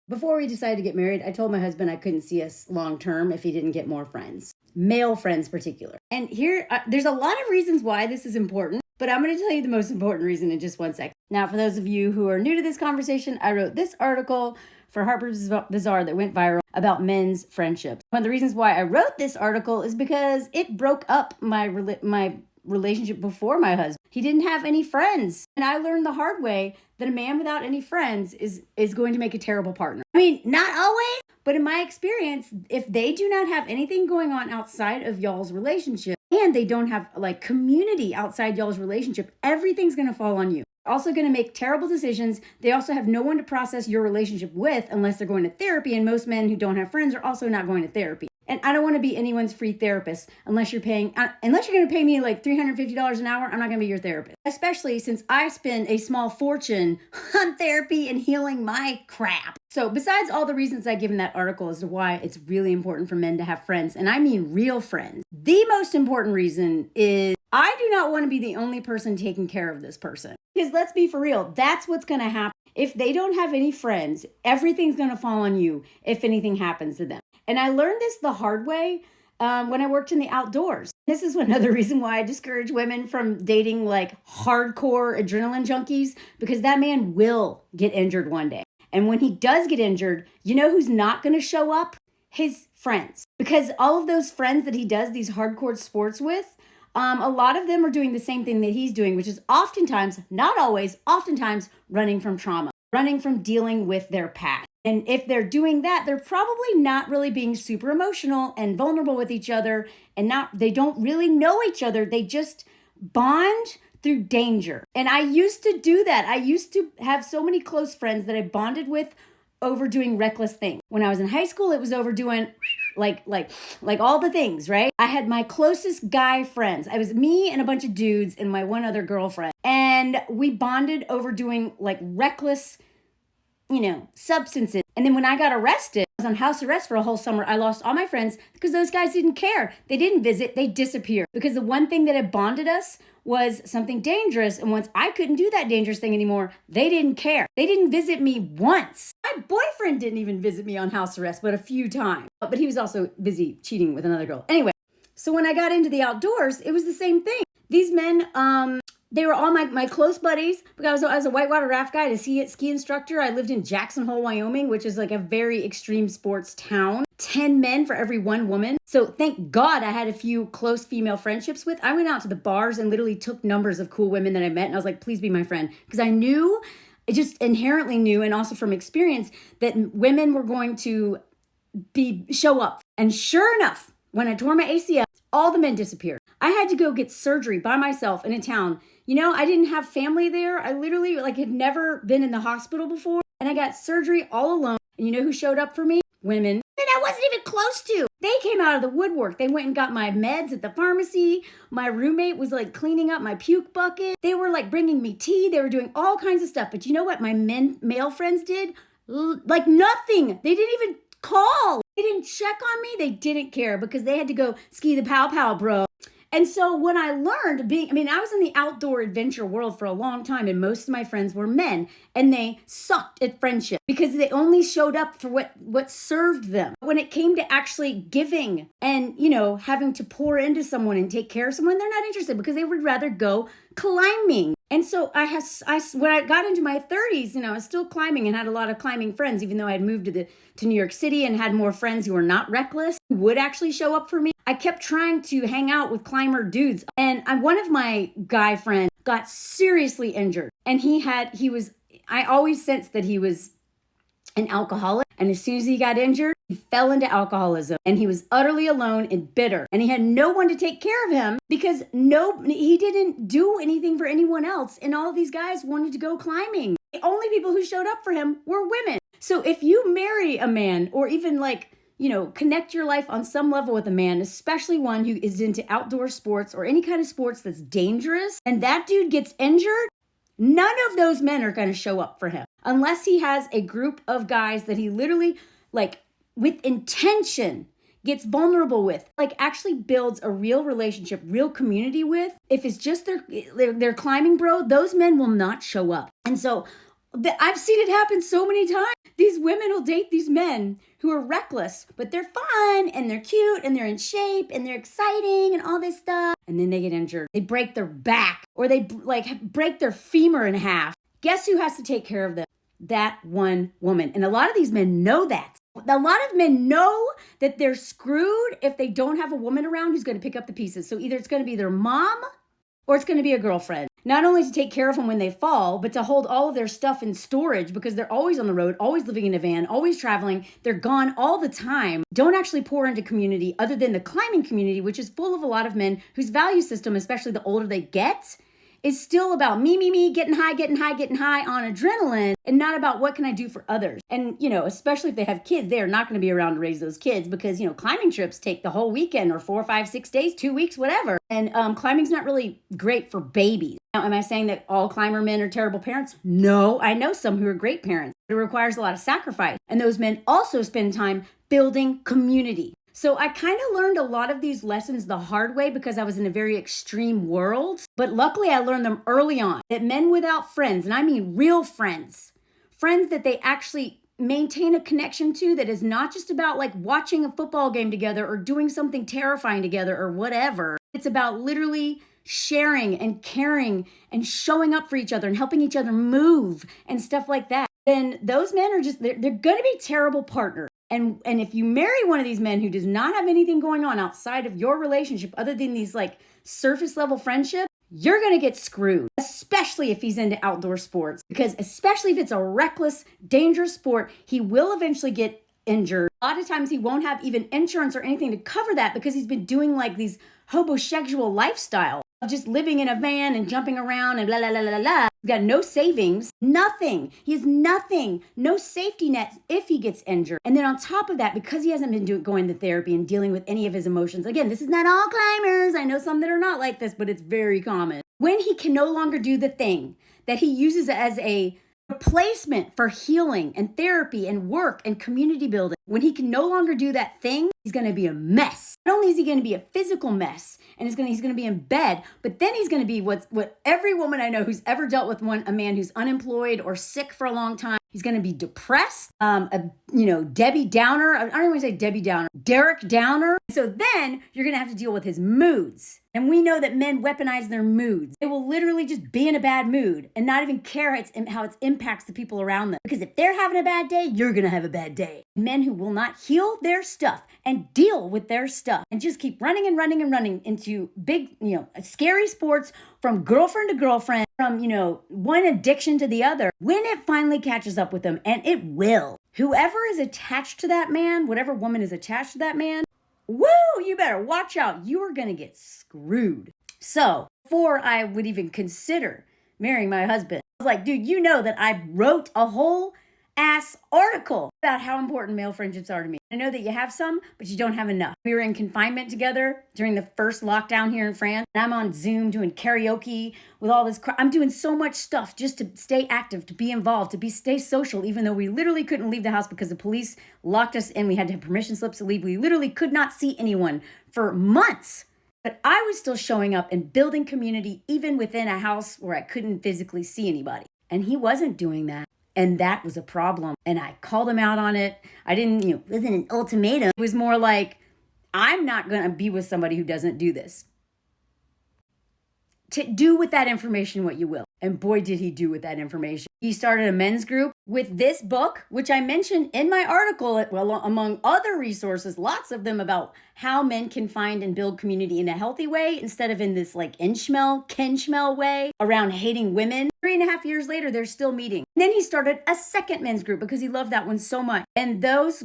Before we decided to get married, I told my husband I couldn't see us long term if he didn't get more friends, male friends particular. And here, there's a lot of reasons why this is important, but I'm going to tell you the most important reason in just 1 second. Now, for those of you who are new to this conversation, I wrote this article for Harper's Bazaar that went viral about men's friendships. One of the reasons why I wrote this article is because it broke up my relationship before my husband. He didn't have any friends. And I learned the hard way that a man without any friends is going to make a terrible partner. I mean, not always, but in my experience, if they do not have anything going on outside of y'all's relationship and they don't have like community outside y'all's relationship, everything's going to fall on you. Also going to make terrible decisions. They also have no one to process your relationship with unless they're going to therapy. And most men who don't have friends are also not going to therapy. And I don't want to be anyone's free therapist unless you're going to pay me like $350 an hour. I'm not going to be your therapist, especially since I spend a small fortune on therapy and healing my crap. So besides all the reasons I give in that article as to why it's really important for men to have friends, and I mean real friends, the most important reason is I do not want to be the only person taking care of this person. Because let's be for real, that's what's going to happen. If they don't have any friends, everything's going to fall on you if anything happens to them. And I learned this the hard way when I worked in the outdoors. This is another reason why I discourage women from dating like hardcore adrenaline junkies, because that man will get injured one day. And when he does get injured, you know who's not going to show up? His friends. Because all of those friends that he does these hardcore sports with, a lot of them are doing the same thing that he's doing, which is oftentimes, not always, oftentimes running from trauma, running from dealing with their past. And if they're doing that, they're probably not really being super emotional and vulnerable with each other, and they don't really know each other. They just bond through danger. And I used to do that. I used to have so many close friends that I bonded with over doing reckless things. When I was in high school, it was over doing like all the things, right? I had my closest guy friends. I was me and a bunch of dudes and my one other girlfriend. And we bonded over doing like reckless, substances. And then when I got arrested, I was on house arrest for a whole summer. I lost all my friends because those guys didn't care. They didn't visit. They disappeared. Because the one thing that had bonded us was something dangerous. And once I couldn't do that dangerous thing anymore, they didn't care. They didn't visit me once. My boyfriend didn't even visit me on house arrest, but a few times. But he was also busy cheating with another girl. Anyway, so when I got into the outdoors, it was the same thing. These men, they were all my close buddies because I was a whitewater raft guide, a ski instructor. I lived in Jackson Hole, Wyoming, which is like a very extreme sports town. 10 men for every one woman. So thank God I had a few close female friendships with. I went out to the bars and literally took numbers of cool women that I met. And I was like, please be my friend. Because I just inherently knew, and also from experience, that women were going to show up. And sure enough, when I tore my ACL, all the men disappeared. I had to go get surgery by myself in a town. I didn't have family there. I literally had never been in the hospital before. And I got surgery all alone. And you know who showed up for me? Women that I wasn't even close to. They came out of the woodwork. They went and got my meds at the pharmacy. My roommate was cleaning up my puke bucket. They were bringing me tea. They were doing all kinds of stuff. But you know what my male friends did? Nothing. They didn't even call. They didn't check on me. They didn't care because they had to go ski the pow, bro. And so when I learned I was in the outdoor adventure world for a long time, and most of my friends were men, and they sucked at friendship because they only showed up for what served them. When it came to actually giving and, having to pour into someone and take care of someone, they're not interested because they would rather go climbing. And so when I got into my 30s, I was still climbing and had a lot of climbing friends, even though I had moved to New York City and had more friends who were not reckless, who would actually show up for me. I kept trying to hang out with climber dudes. And one of my guy friends got seriously injured. And I always sensed that he was an alcoholic. And as soon as he got injured, he fell into alcoholism. And he was utterly alone and bitter. And he had no one to take care of him because he didn't do anything for anyone else. And all of these guys wanted to go climbing. The only people who showed up for him were women. So if you marry a man, or even connect your life on some level with a man, especially one who is into outdoor sports or any kind of sports that's dangerous, and that dude gets injured, none of those men are going to show up for him unless he has a group of guys that he literally, with intention, gets vulnerable with, actually builds a real relationship, real community with. If it's just their climbing bro, those men will not show up. And so I've seen it happen so many times. These women will date these men who are reckless, but they're fun and they're cute and they're in shape and they're exciting and all this stuff. And then they get injured. They break their back or they like break their femur in half. Guess who has to take care of them? That one woman. And a lot of these men know that. A lot of men know that they're screwed if they don't have a woman around who's going to pick up the pieces. So either it's going to be their mom or it's going to be a girlfriend. Not only to take care of them when they fall, but to hold all of their stuff in storage because they're always on the road, always living in a van, always traveling. They're gone all the time. Don't actually pour into community other than the climbing community, which is full of a lot of men whose value system, especially the older they get, is still about me, getting high on adrenaline and not about what can I do for others. And, especially if they have kids, they are not going to be around to raise those kids because, climbing trips take the whole weekend or 4, 5, 6 days, 2 weeks, whatever. And climbing's not really great for babies. Now, am I saying that all climber men are terrible parents? No, I know some who are great parents. It requires a lot of sacrifice. And those men also spend time building community. So I kind of learned a lot of these lessons the hard way because I was in a very extreme world. But luckily I learned them early on, that men without friends, and I mean real friends that they actually maintain a connection to, that is not just about like watching a football game together or doing something terrifying together or whatever. It's about literally sharing and caring and showing up for each other and helping each other move and stuff like that. Then those men are just, they're going to be terrible partners. And if you marry one of these men who does not have anything going on outside of your relationship other than these like surface level friendships, you're going to get screwed, especially if he's into outdoor sports, because especially if it's a reckless, dangerous sport, he will eventually get injured. A lot of times he won't have even insurance or anything to cover that because he's been doing like these homosexual lifestyle of just living in a van and jumping around and blah, blah, blah, blah, blah. He's got no savings, nothing. He has nothing, no safety nets if he gets injured. And then on top of that, because he hasn't been going to therapy and dealing with any of his emotions, again, this is not all climbers. I know some that are not like this, but it's very common. When he can no longer do the thing that he uses as a replacement for healing and therapy and work and community building, when he can no longer do that thing, he's going to be a mess. Not only is he going to be a physical mess and he's going to be in bed, but then he's going to be what every woman I know who's ever dealt with a man who's unemployed or sick for a long time, he's going to be depressed, Debbie Downer. I don't even want to say Debbie Downer, Derek Downer. So then you're going to have to deal with his moods. And we know that men weaponize their moods. They will literally just be in a bad mood and not even care how it impacts the people around them. Because if they're having a bad day, you're going to have a bad day. Men who will not heal their stuff and deal with their stuff and just keep running into big, scary sports from girlfriend to girlfriend, from, one addiction to the other, when it finally catches up with them, and it will. Whoever is attached to that man, whatever woman is attached to that man, woo, you better watch out. You are going to get screwed. So before I would even consider marrying my husband, I was like, dude, you know that I wrote a whole ass article about how important male friendships are to me. I know that you have some, but you don't have enough. We were in confinement together during the first lockdown here in France. And I'm on Zoom doing karaoke with all this I'm doing so much stuff just to stay active, to be involved, stay social, even though we literally couldn't leave the house because the police locked us in. We had to have permission slips to leave. We literally could not see anyone for months. But I was still showing up and building community even within a house where I couldn't physically see anybody. And he wasn't doing that. And that was a problem. And I called him out on it. I didn't, it wasn't an ultimatum. It was more like, I'm not going to be with somebody who doesn't do this. To do with that information what you will. And boy, did he do with that information. He started a men's group with this book, which I mentioned in my article, well, among other resources, lots of them about how men can find and build community in a healthy way instead of in this like Kenschmel way around hating women. 3.5 years later, they're still meeting. And then he started a second men's group because he loved that one so much. And those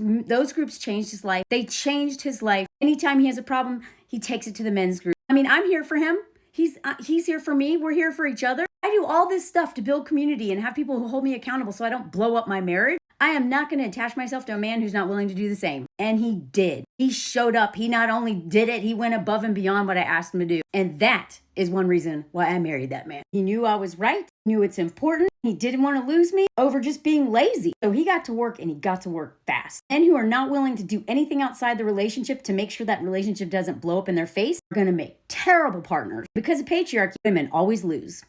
groups changed his life. They changed his life. Anytime he has a problem, he takes it to the men's group. I mean, I'm here for him. He's here for me. We're here for each other. I do all this stuff to build community and have people who hold me accountable so I don't blow up my marriage. I am not going to attach myself to a man who's not willing to do the same. And he did. He showed up. He not only did it, he went above and beyond what I asked him to do. And that is one reason why I married that man. He knew I was right, knew it's important. He didn't want to lose me over just being lazy. So he got to work, and he got to work fast. Men who are not willing to do anything outside the relationship to make sure that relationship doesn't blow up in their face are going to make terrible partners. Because of patriarchy, women always lose.